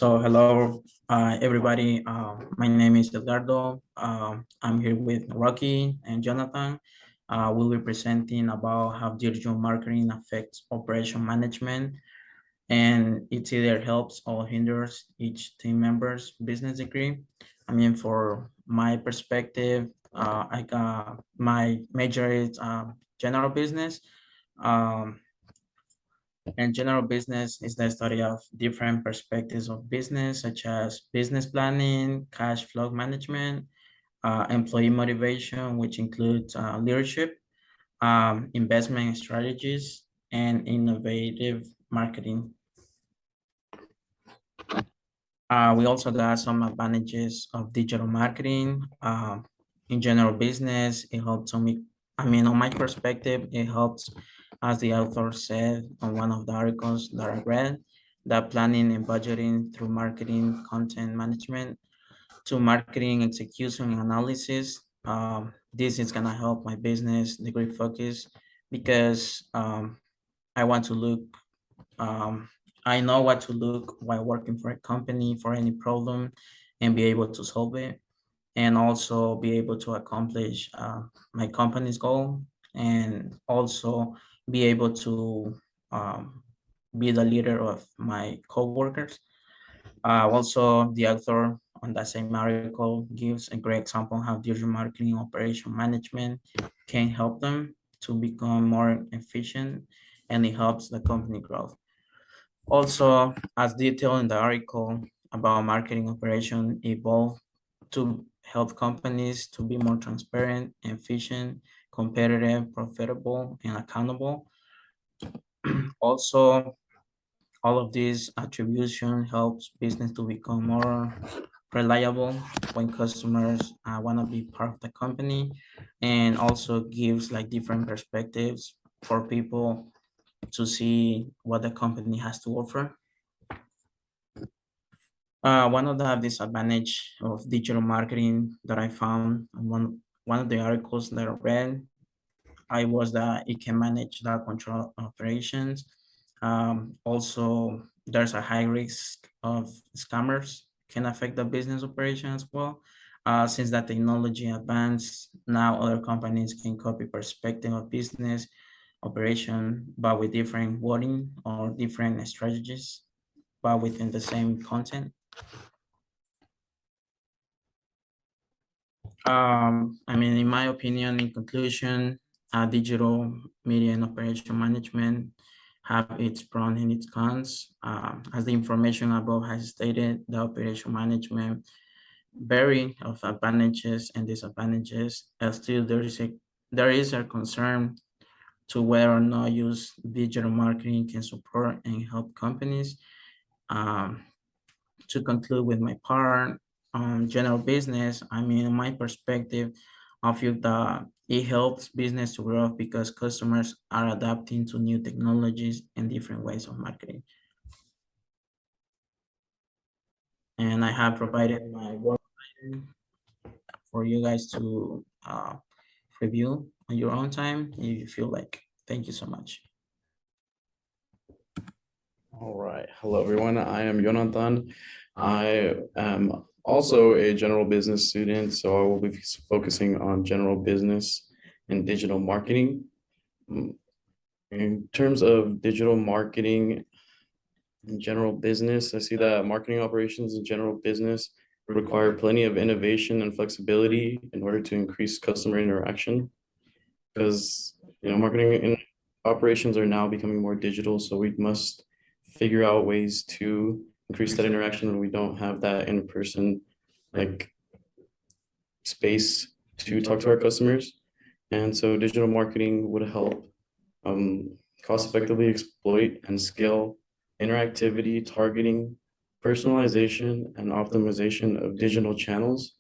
Hello, everybody. My name is Edgardo. I'm here with Rocky and Jonathan. We'll be presenting about how digital marketing affects operation management, and it either helps or hinders each team member's business degree. For my perspective, I got my major is general business. Um, and general business is the study of different perspectives of business, such as business planning, cash flow management, employee motivation, which includes leadership, investment strategies, and innovative marketing. We also got some advantages of digital marketing. In general business, it helps me, on my perspective, it helps, as the author said on one of the articles that I read, that planning and budgeting through marketing, content management, to marketing execution and analysis. This is gonna help my business degree focus because I want to look um, I know what to look while working for a company for any problem and be able to solve it, and also be able to accomplish my company's goal, and also be able to um, be the leader of my coworkers. Also, the author on that same article gives a great example how digital marketing operation management can help them to become more efficient, and it helps the company growth. Also, as detailed in the article about marketing operation evolve to help companies to be more transparent, efficient, competitive, profitable, and accountable. Also, all of these attribution helps business to become more reliable when customers want to be part of the company, and also gives like different perspectives for people to see what the company has to offer. One of the disadvantage of digital marketing that I found in one of the articles that I read, I was that it can manage the control operations. Also, there's a high risk of scammers can affect the business operation as well. Since that technology advanced, now other companies can copy perspective of business operation, but with different wording or different strategies, but within the same content. In my opinion, in conclusion, digital media and operation management have its pros and its cons. As the information above has stated, the operation management vary of advantages and disadvantages. Still, there is a concern to whether or not use digital marketing can support and help companies. Um, to conclude with my part on general business, in my perspective, I feel that it helps business to grow because customers are adapting to new technologies and different ways of marketing. And I have provided my work for you guys to review on your own time if you feel like. Thank you so much. All right. Hello, everyone. I am Jonathan. I am also a general business student, so I will be focusing on general business and digital marketing. In terms of digital marketing and general business, I see that marketing operations in general business require plenty of innovation and flexibility in order to increase customer interaction. Because marketing and operations are now becoming more digital, so we must figure out ways to increase that interaction when we don't have that in-person like space to talk to our customers. And so digital marketing would help cost effectively exploit and scale interactivity, targeting, personalization, and optimization of digital channels.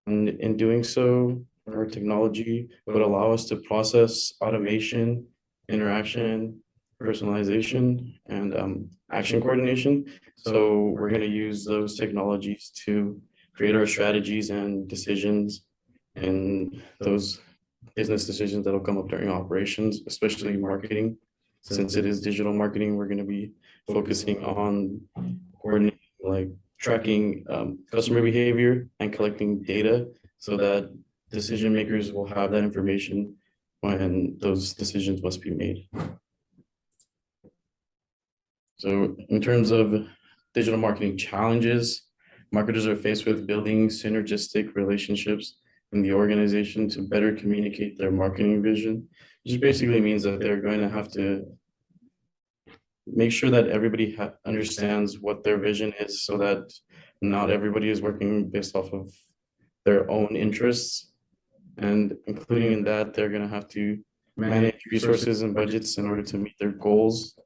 And in doing so, our technology would allow us to process automation, interaction, personalization, and action coordination. So we're going to use those technologies to create our strategies and decisions and those business decisions that'll come up during operations, especially marketing. Since it is digital marketing, we're going to be focusing on coordinating like tracking customer behavior and collecting data so that decision makers will have that information when those decisions must be made. So in terms of digital marketing challenges, marketers are faced with building synergistic relationships in the organization to better communicate their marketing vision, which basically means that they're going to have to make sure that everybody understands what their vision is so that not everybody is working based off of their own interests. And including in that, they're going to have to manage resources and budgets in order to meet their goals.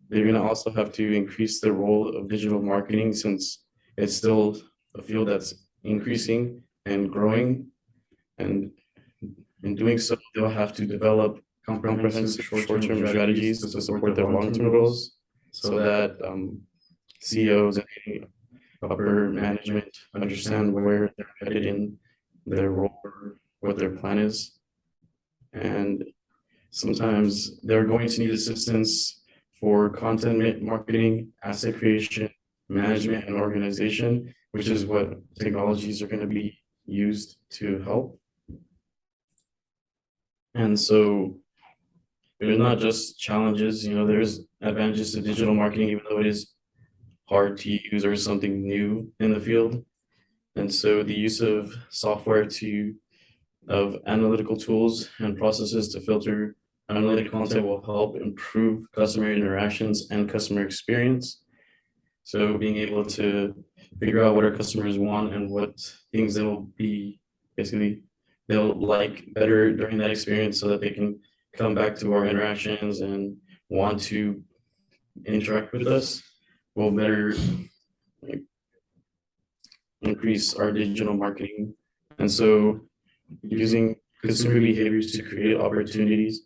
They're going to also have to increase the role of digital marketing since it's still a field that's increasing and growing. And in doing so, they'll have to develop comprehensive short-term strategies to support their long-term goals so that CEOs and upper management understand where they're headed in their role, or what their plan is. And sometimes they're going to need assistance for content marketing, asset creation, management, and organization, which is what technologies are going to be used to help. And so there's not just challenges, there's advantages to digital marketing, even though it is hard to use or something new in the field. And so the use of software of analytical tools and processes to filter unrelated content will help improve customer interactions and customer experience. So being able to figure out what our customers want and what things they'll like better during that experience so that they can come back to our interactions and want to interact with us will better increase our digital marketing. And so using consumer behaviors to create opportunities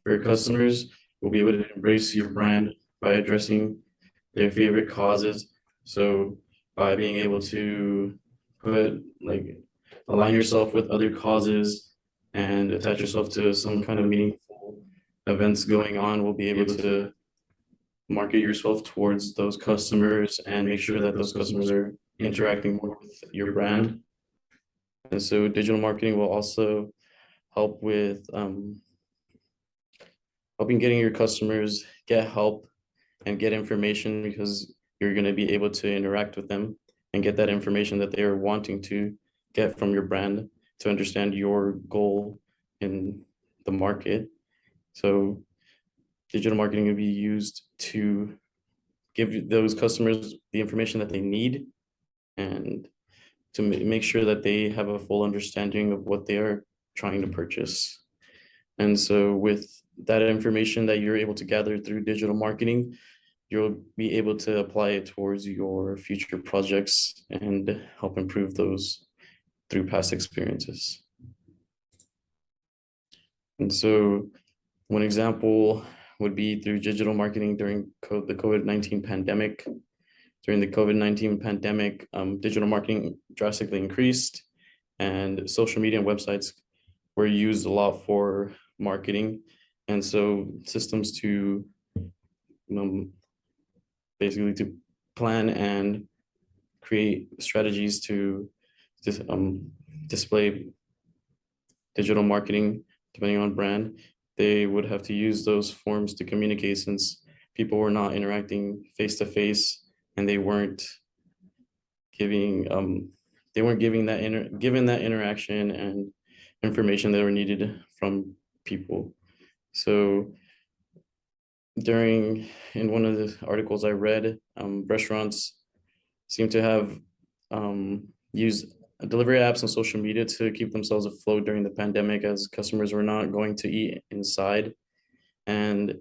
for customers, will be able to embrace your brand by addressing their favorite causes. So by being able to align yourself with other causes and attach yourself to some kind of meaningful events going on, we'll be able to market yourself towards those customers and make sure that those customers are interacting more with your brand. And so digital marketing will also help with helping getting your customers get help and get information, because you're going to be able to interact with them and get that information that they are wanting to get from your brand to understand your goal in the market. So digital marketing will be used to give those customers the information that they need and to make sure that they have a full understanding of what they are trying to purchase. And so with that information that you're able to gather through digital marketing, you'll be able to apply it towards your future projects and help improve those through past experiences. And so one example would be through digital marketing during the COVID-19 pandemic. During the COVID-19 pandemic, digital marketing drastically increased, and social media and websites were used a lot for marketing. And so systems to basically to plan and create strategies to display digital marketing depending on brand, they would have to use those forms to communicate, since people were not interacting face to face and they weren't giving that interaction and information that were needed from people. So in one of the articles I read, restaurants seem to have used delivery apps and social media to keep themselves afloat during the pandemic, as customers were not going to eat inside, and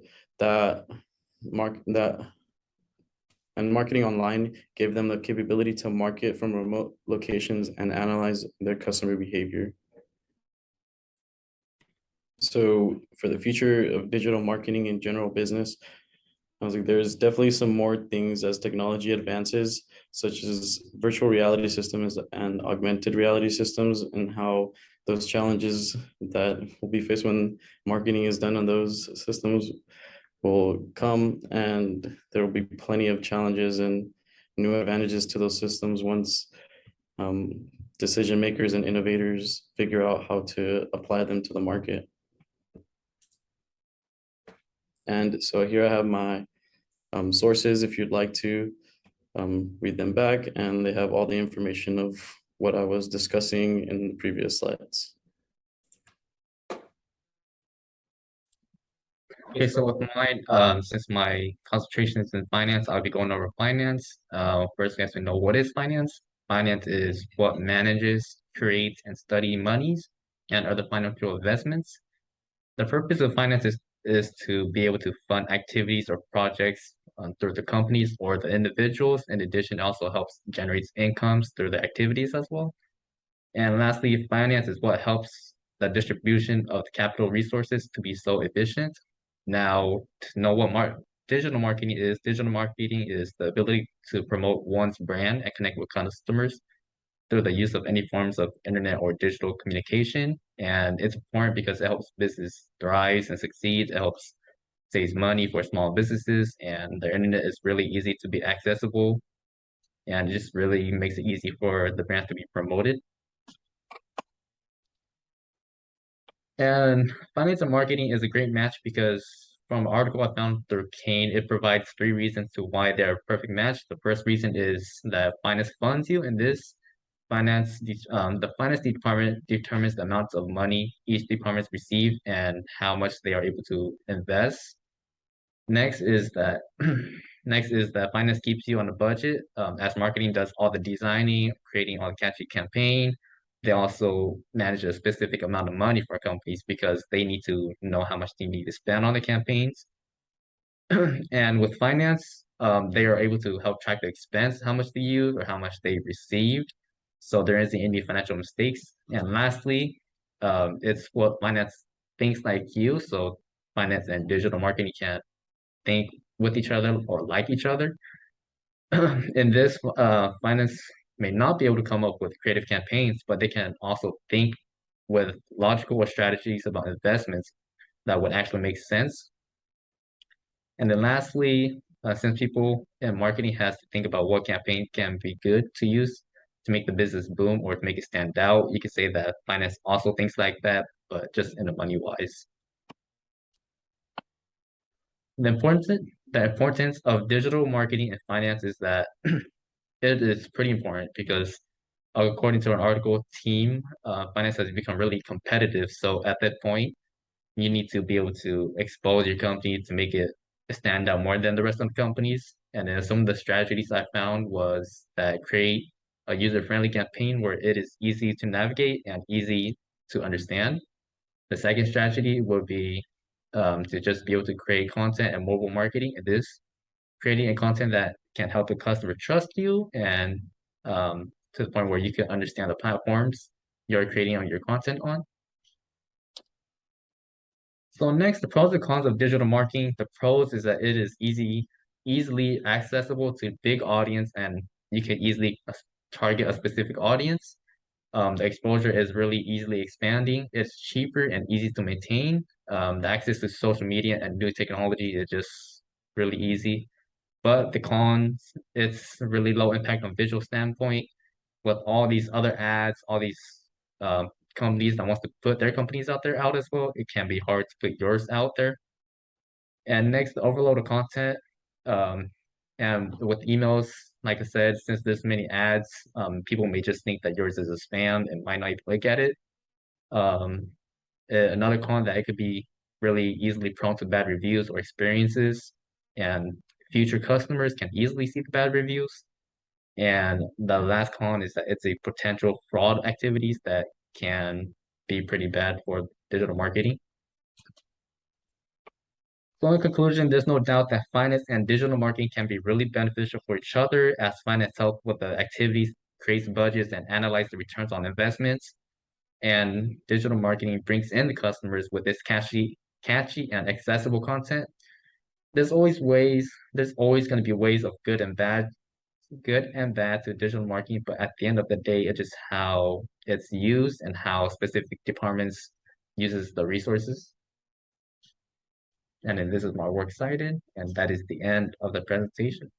marketing online gave them the capability to market from remote locations and analyze their customer behavior. So for the future of digital marketing in general business, I was like, there's definitely some more things as technology advances, such as virtual reality systems and augmented reality systems, and how those challenges that will be faced when marketing is done on those systems will come, and there will be plenty of challenges and new advantages to those systems once decision makers and innovators figure out how to apply them to the market. And so here I have my sources if you'd like to read them back, and they have all the information of what I was discussing in the previous slides. Okay, so with mine, since my concentration is in finance, I'll be going over finance. First, we have to know what is finance. Finance is what manages, creates, and study monies and other financial investments. The purpose of finance is to be able to fund activities or projects through the companies or the individuals. In addition, it also helps generates incomes through the activities as well. And lastly, finance is what helps the distribution of capital resources to be so efficient. Now, to know what digital marketing is the ability to promote one's brand and connect with customers through the use of any forms of internet or digital communication. And it's important because it helps business thrive and succeed. It helps saves money for small businesses, and the internet is really easy to be accessible, and it just really makes it easy for the brand to be promoted. And finance and marketing is a great match because from an article I found through Kane, it provides 3 reasons to why they're a perfect match. The first reason is that finance funds you, and the finance department determines the amounts of money each department receive and how much they are able to invest. Next is that finance keeps you on a budget, as marketing does all the designing, creating all the catchy campaign. They also manage a specific amount of money for companies because they need to know how much they need to spend on the campaigns. And with finance, they are able to help track the expense, how much they use or how much they received, so there isn't any financial mistakes. And lastly, it's what finance thinks like you, so finance and digital marketing can think with each other or like each other. In this, finance may not be able to come up with creative campaigns, but they can also think with logical strategies about investments that would actually make sense. And then lastly, since people in marketing has to think about what campaign can be good to use to make the business boom or to make it stand out, you could say that finance also thinks like that, but just in a money wise. The importance of digital marketing and finance is that it is pretty important because according to an article, finance has become really competitive. So at that point, you need to be able to expose your company to make it stand out more than the rest of the companies. And then some of the strategies I found was that create a user-friendly campaign where it is easy to navigate and easy to understand. The second strategy would be to just be able to create content and mobile marketing. It is creating a content that can help the customer trust you and to the point where you can understand the platforms you're creating on your content on. So next, the pros and cons of digital marketing. The pros is that it is easily accessible to big audience, and you can easily target a specific audience. The exposure is really easily expanding. It's cheaper and easy to maintain. The access to social media and new technology is just really easy. But the cons, it's really low impact on visual standpoint. With all these other ads, all these companies that wants to put their companies out there out as well, it can be hard to put yours out there. And next, the overload of content. And with emails, like I said, since there's many ads, people may just think that yours is a spam and might not even look at it. Another con that it could be really easily prone to bad reviews or experiences, and future customers can easily see the bad reviews. And the last con is that it's a potential fraud activities that can be pretty bad for digital marketing. So in conclusion, there's no doubt that finance and digital marketing can be really beneficial for each other, as finance helps with the activities, creates budgets, and analyze the returns on investments. And digital marketing brings in the customers with this catchy and accessible content. There's always going to be ways of good and bad to digital marketing, but at the end of the day, it's just how it's used and how specific departments uses the resources. And then this is my works cited, and that is the end of the presentation.